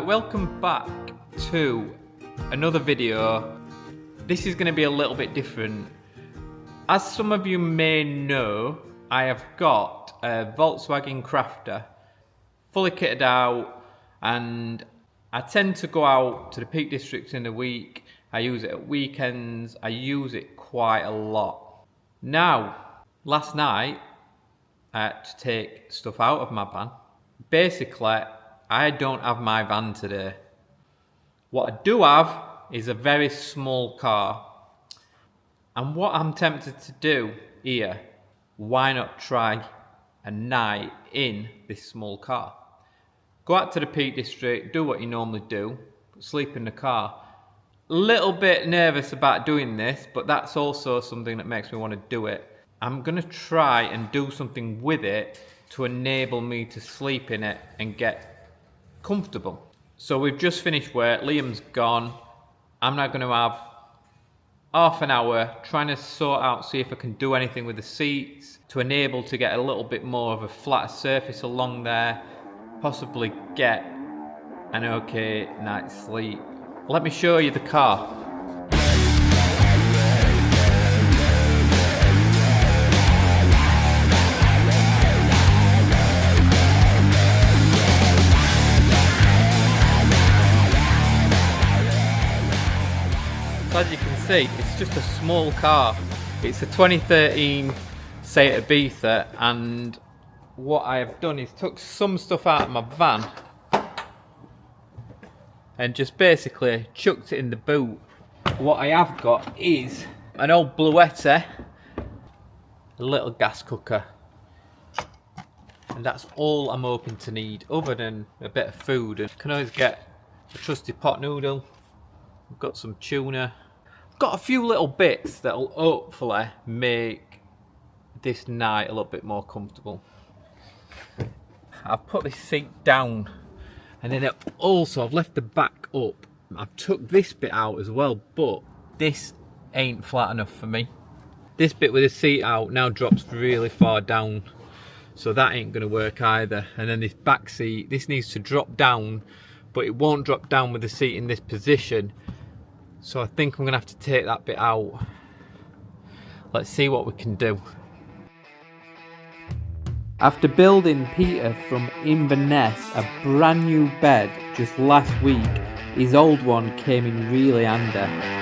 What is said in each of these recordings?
welcome back to another video. This is going to be a little bit different. As some of you may know, I have got a Volkswagen Crafter, fully kitted out, and I tend to go out to the Peak District in the week. I use it at weekends. I use it quite a lot. Now, last night, I had to take stuff out of my van. Basically, I don't have my van today. What I do have is a very small car. And what I'm tempted to do here, why not try a night in this small car? Go out to the Peak District, do what you normally do, sleep in the car. A little bit nervous about doing this, but that's also something that makes me want to do it. I'm going to try and do something with it to enable me to sleep in it and get comfortable. So we've just finished work, Liam's gone. I'm now going to have half an hour trying to sort out, see if I can do anything with the seats to enable to get a little bit more of a flatter surface along there, possibly get an okay night's sleep. Let me show you the car. As you can see, it's just a small car. It's a 2013 Seat Ibiza, and what I have done is took some stuff out of my van and just basically chucked it in the boot. What I have got is an old Bluetta, a little gas cooker, and that's all I'm hoping to need other than a bit of food. And you can always get a trusty pot noodle. I've got some tuna. Got a few little bits that'll hopefully make this night a little bit more comfortable. I've put this seat down, and then I've left the back up. I've took this bit out as well, but this ain't flat enough for me. This bit with the seat out now drops really far down, so that ain't gonna work either. And then this back seat, this needs to drop down, but it won't drop down with the seat in this position. So I think I'm going to have to take that bit out. Let's see what we can do. After building Peter from Inverness a brand new bed just last week, his old one came in really handy.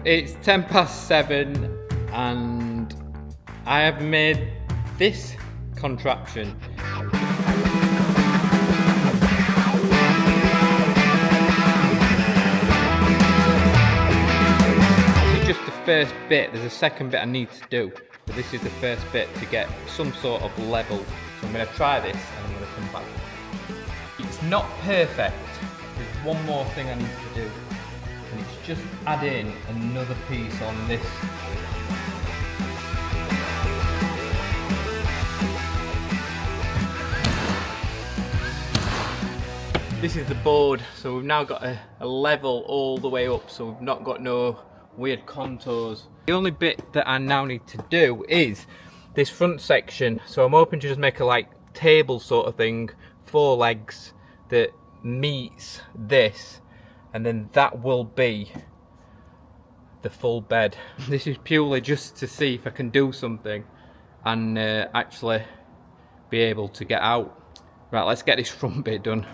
It's 7:10 and I have made this contraption. This is just the first bit, there's a second bit I need to do. but this is the first bit to get some sort of level. So I'm going to try this and I'm going to come back. It's not perfect. There's one more thing I need to do, and it's just add in another piece on this. This is the board, so we've now got a level all the way up, so we've not got no weird contours. The only bit that I now need to do is this front section, so I'm hoping to just make a like table sort of thing, 4 legs that meets this, and then that will be the full bed. This is purely just to see if I can do something and actually be able to get out. Right, let's get this front bit done.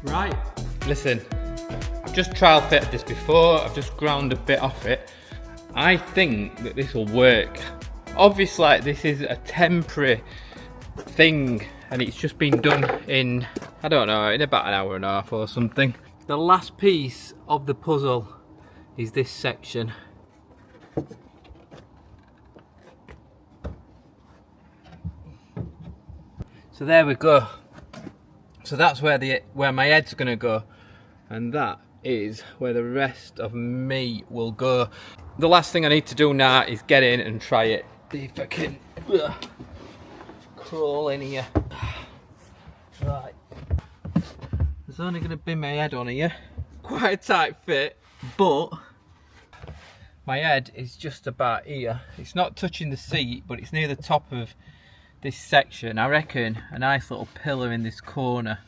Right, listen, I've just trial fitted this before, I've just ground a bit off it. I think that this will work. Obviously this is a temporary thing and it's just been done in, I don't know, in about an hour and a half or something. The last piece of the puzzle is this section. So there we go. So that's where my head's gonna go, and that is where the rest of me will go. The last thing I need to do now is get in and try it. See if I can crawl in here. Right. There's only gonna be my head on here. Quite a tight fit, but my head is just about here. It's not touching the seat, but it's near the top of this section. I reckon a nice little pillar in this corner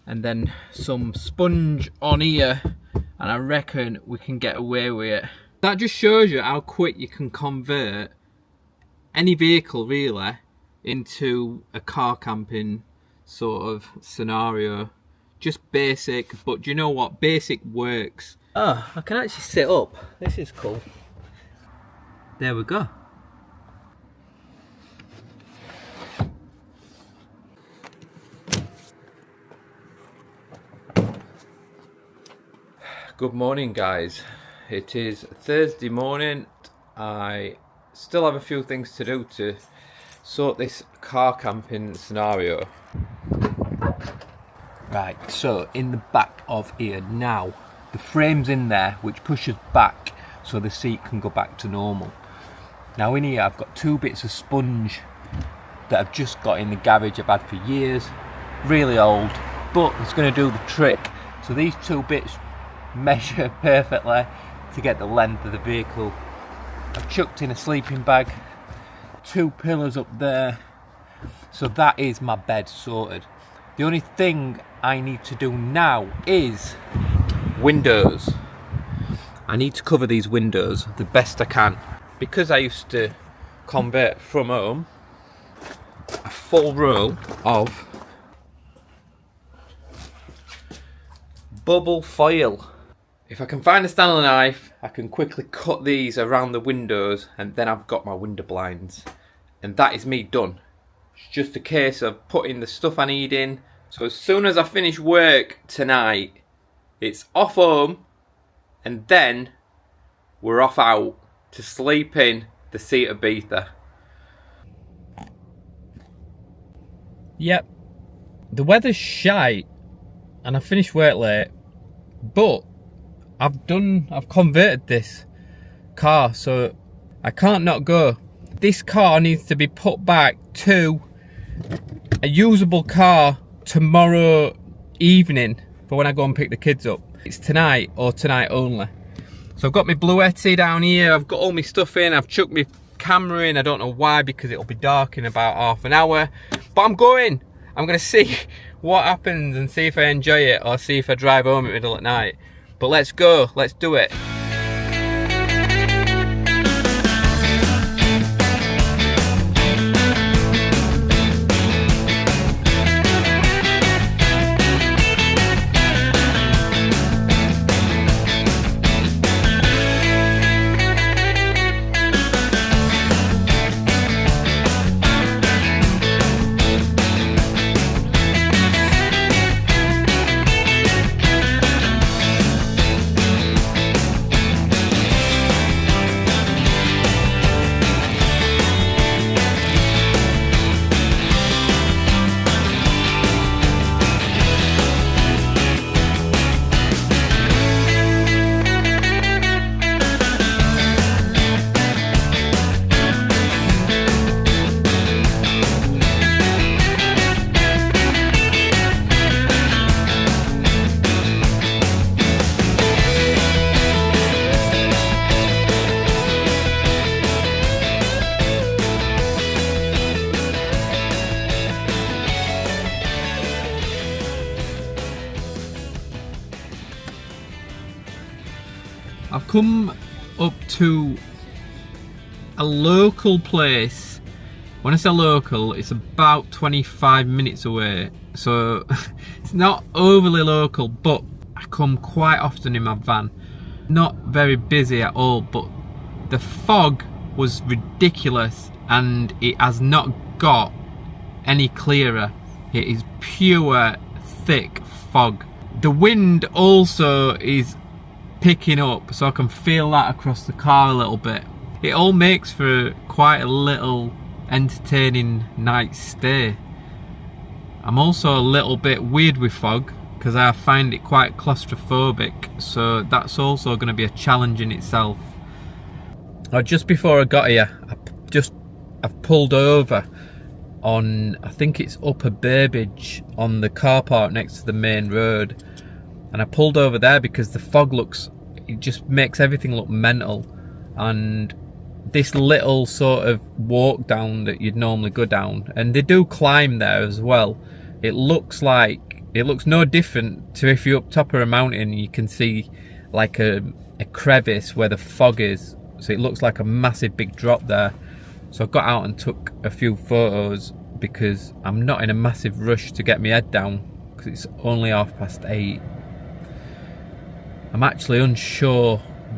and then some sponge on here, and I reckon we can get away with it. That just shows you how quick you can convert any vehicle really into a car camping sort of scenario. Just basic, but do you know what? Basic works. Oh, I can actually sit up. This is cool. There we go. Good morning guys, it is Thursday morning. I still have a few things to do to sort this car camping scenario. Right, so in the back of here now, the frame's in there which pushes back so the seat can go back to normal. Now in here I've got 2 bits of sponge that I've just got in the garage I've had for years, really old, but it's going to do the trick. So these 2 bits measure perfectly to get the length of the vehicle. I've chucked in a sleeping bag, 2 pillars up there, so that is my bed sorted. The only thing I need to do now is windows. I need to cover these windows the best I can. Because I used to convert from home a full roll of bubble foil. If I can find a Stanley knife, I can quickly cut these around the windows and then I've got my window blinds. And that is me done. It's just a case of putting the stuff I need in. So as soon as I finish work tonight, it's off home and then we're off out to sleep in the seat of Ibiza. Yep, the weather's shite and I finished work late, but I've converted this car, so I can't not go. This car needs to be put back to a usable car tomorrow evening for when I go and pick the kids up. It's tonight or tonight only. So I've got my Bluetti down here, I've got all my stuff in, I've chucked my camera in, I don't know why because it'll be dark in about half an hour. But I'm going to see what happens and see if I enjoy it or see if I drive home at the middle at night. But let's go, let's do it. I've come up to a local place. When I say local, it's about 25 minutes away, so it's not overly local, but I come quite often in my van. Not very busy at all, but the fog was ridiculous and it has not got any clearer. It is pure thick fog. The wind also is picking up, so I can feel that across the car a little bit. It all makes for quite a little entertaining night's stay. I'm also a little bit weird with fog because I find it quite claustrophobic, so that's also going to be a challenge in itself. Just before I got here, I've pulled over on, I think it's Upper Burbage, on the car park next to the main road. And I pulled over there because the fog it just makes everything look mental. And this little sort of walk down that you'd normally go down, and they do climb there as well. It looks no different to if you're up top of a mountain, you can see like a crevice where the fog is. So it looks like a massive big drop there. So I got out and took a few photos because I'm not in a massive rush to get my head down because it's only 8:30. I'm actually unsure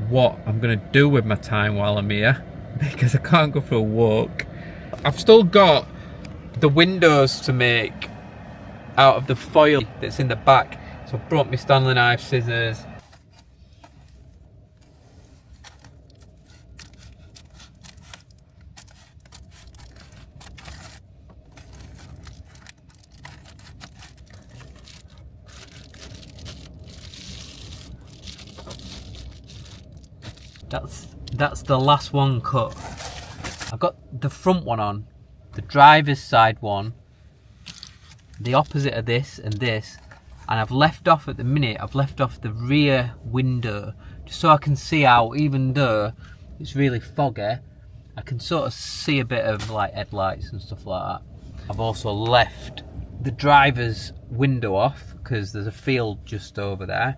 what I'm going to do with my time while I'm here because I can't go for a walk. I've still got the windows to make out of the foil that's in the back. So I've brought my Stanley knife, scissors. That's the last one cut. I've got the front one on, the driver's side one, the opposite of this and this, and I've left off at the minute, I've left off the rear window just so I can see out, even though it's really foggy, I can sort of see a bit of like headlights and stuff like that. I've also left the driver's window off because there's a field just over there,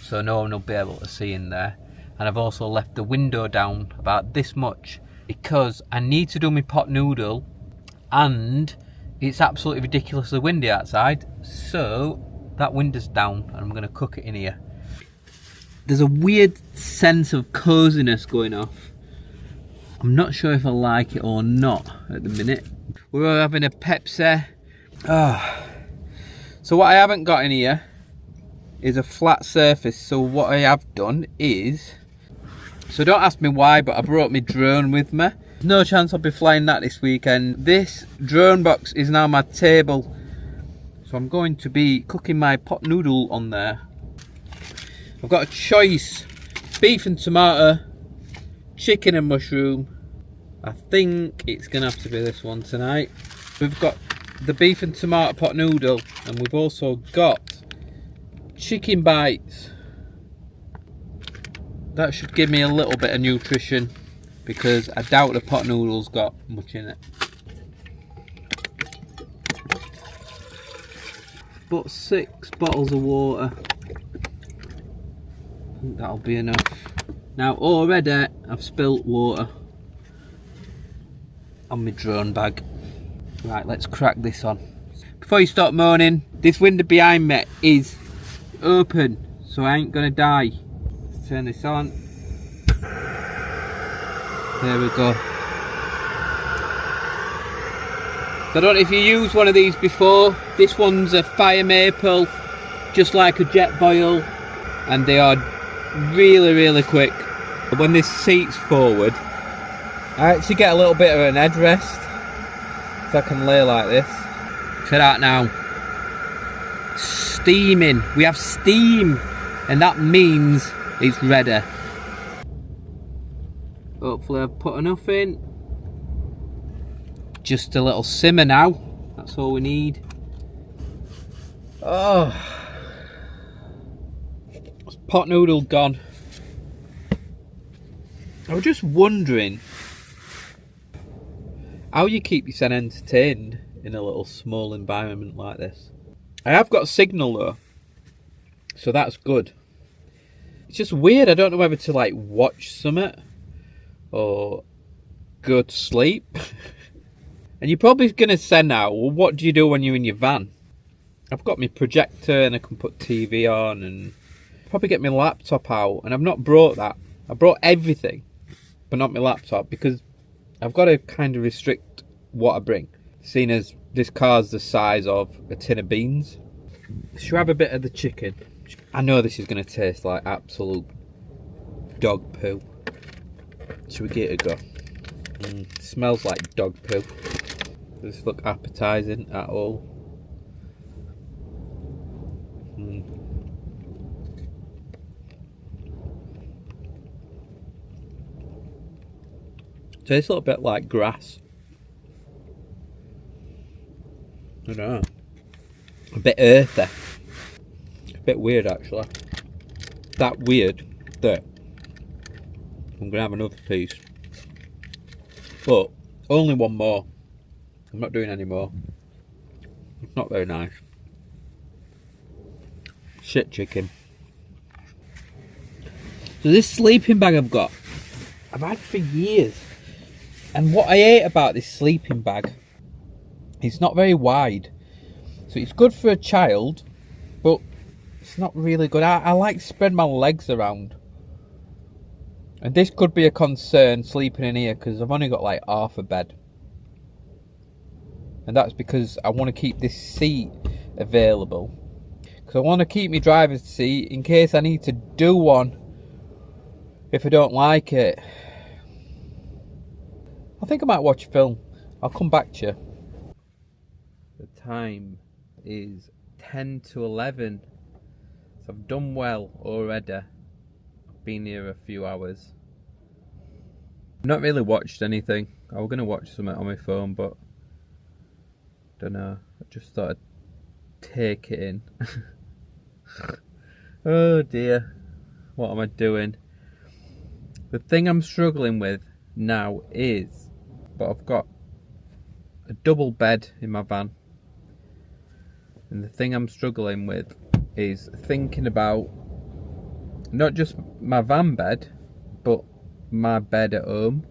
so no one will be able to see in there. And I've also left the window down about this much because I need to do my pot noodle and it's absolutely ridiculously windy outside, so that window's down and I'm going to cook it in here. There's a weird sense of coziness going off. I'm not sure if I like it or not at the minute. We're having a Pepsi. So what I haven't got in here is a flat surface, so what I have done is, so don't ask me why, but I brought my drone with me. No chance I'll be flying that this weekend. This drone box is now my table, so I'm going to be cooking my pot noodle on there. I've got a choice: beef and tomato, chicken and mushroom. I think it's gonna have to be this one tonight. We've got the beef and tomato pot noodle, and we've also got chicken bites. That should give me a little bit of nutrition because I doubt the pot noodle's got much in it. But 6 bottles of water. I think that'll be enough. Now already I've spilt water on my drone bag. Right, let's crack this on. Before you stop moaning, this window behind me is open, so I ain't gonna die. Let's turn this on. There we go. I don't know if you used one of these before. This one's a fire maple, just like a jet boil, and they are really quick. When this seat's forward, I actually get a little bit of an headrest, so I can lay like this. Check that now. Steaming. We have steam, and that means it's ready. Hopefully I've put enough in. Just a little simmer now. That's all we need. Oh, pot noodle gone. I was just wondering how you keep yourself entertained in a little small environment like this. I have got signal though, so that's good. It's just weird. I don't know whether to like watch something or go to sleep. And you're probably going to say now, well, what do you do when you're in your van? I've got my projector and I can put TV on and probably get my laptop out. And I've not brought that. I brought everything, but not my laptop, because I've got to kind of restrict what I bring, seeing as this car's the size of a tin of beans. Should we have a bit of the chicken? I know this is going to taste like absolute dog poo. Should we give it a go? Smells like dog poo. Does this look appetizing at all? Tastes a little bit like grass. I don't know. A bit earthy. A bit weird actually. That weird that I'm gonna have another piece. But only one more. I'm not doing any more. It's not very nice. Shit chicken. So this sleeping bag I've had for years. And what I hate about this sleeping bag, it's not very wide. So it's good for a child, but it's not really good. I like to spread my legs around. And this could be a concern sleeping in here, because I've only got like half a bed. And that's because I want to keep this seat available. Because I want to keep my driver's seat in case I need to do one if I don't like it. I think I might watch a film. I'll come back to you. The time is 10 to 11. So I've done well already. I've been here a few hours. I've not really watched anything. I was going to watch something on my phone, but don't know. I just thought I'd take it in. Oh dear. What am I doing? The thing I'm struggling with now is, but I've got a double bed in my van. And the thing I'm struggling with is thinking about not just my van bed, but my bed at home.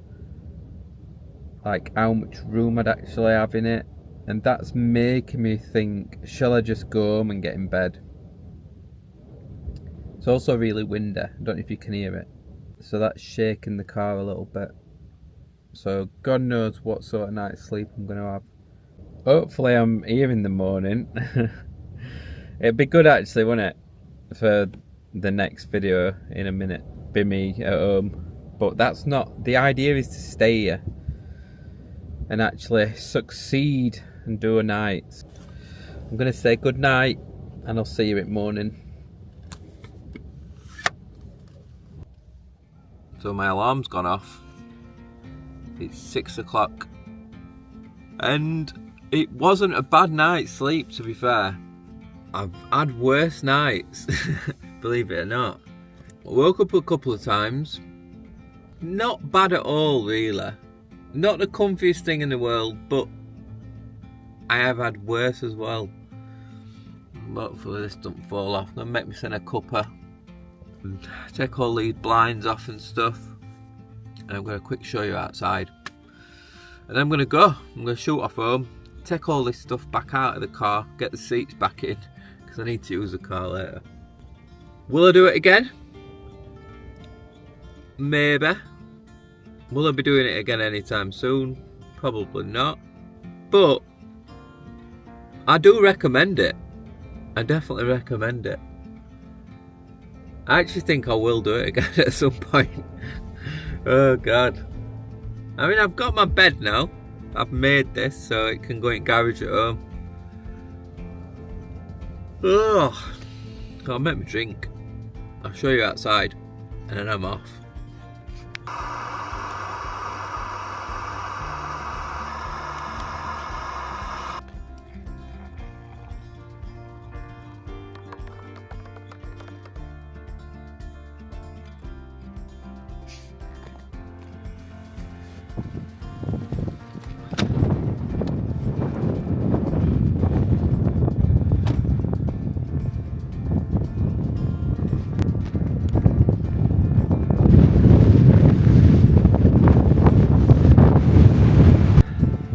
Like how much room I'd actually have in it. And that's making me think, shall I just go home and get in bed? It's also really windy. I don't know if you can hear it. So that's shaking the car a little bit. So God knows what sort of night's sleep I'm going to have. Hopefully I'm here in the morning. It'd be good actually, wouldn't it? For the next video in a minute. Be me at home. But that's not... The idea is to stay here. And actually succeed and do a night. I'm going to say good night. And I'll see you in the morning. So my alarm's gone off. It's 6 o'clock. And it wasn't a bad night's sleep, to be fair. I've had worse nights, believe it or not. I woke up a couple of times. Not bad at all, really. Not the comfiest thing in the world, but I have had worse as well. Hopefully this doesn't fall off. I'm going to make me send a cuppa. take all these blinds off and stuff, and I'm going to quick show you outside, and then I'm going to shoot off home, take all this stuff back out of the car, get the seats back in, because I need to use the car later. Will I do it again? Maybe. Will I be doing it again anytime soon? Probably not, but I do recommend it. I definitely recommend it. I actually think I will do it again at some point. Oh god. I mean, I've got my bed now. I've made this so it can go in garage at home. Oh, I'll make me drink. I'll show you outside and then I'm off.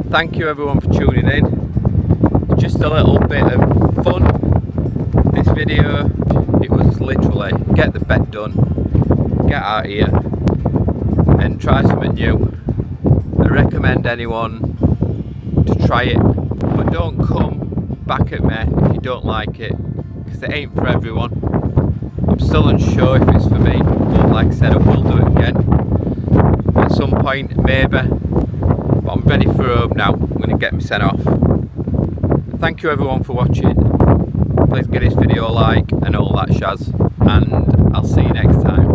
Thank you everyone for tuning in. Just a little bit of fun. This video, it was literally get the bed done, get out here and try something new. I recommend anyone to try it, but don't come back at me if you don't like it, because it ain't for everyone. I'm still unsure if it's for me, but like I said, I will do it again at some point, maybe. But I'm ready for home now. I'm going to get me sent off. Thank you everyone for watching. Please give this video a like and all that shaz, and I'll see you next time.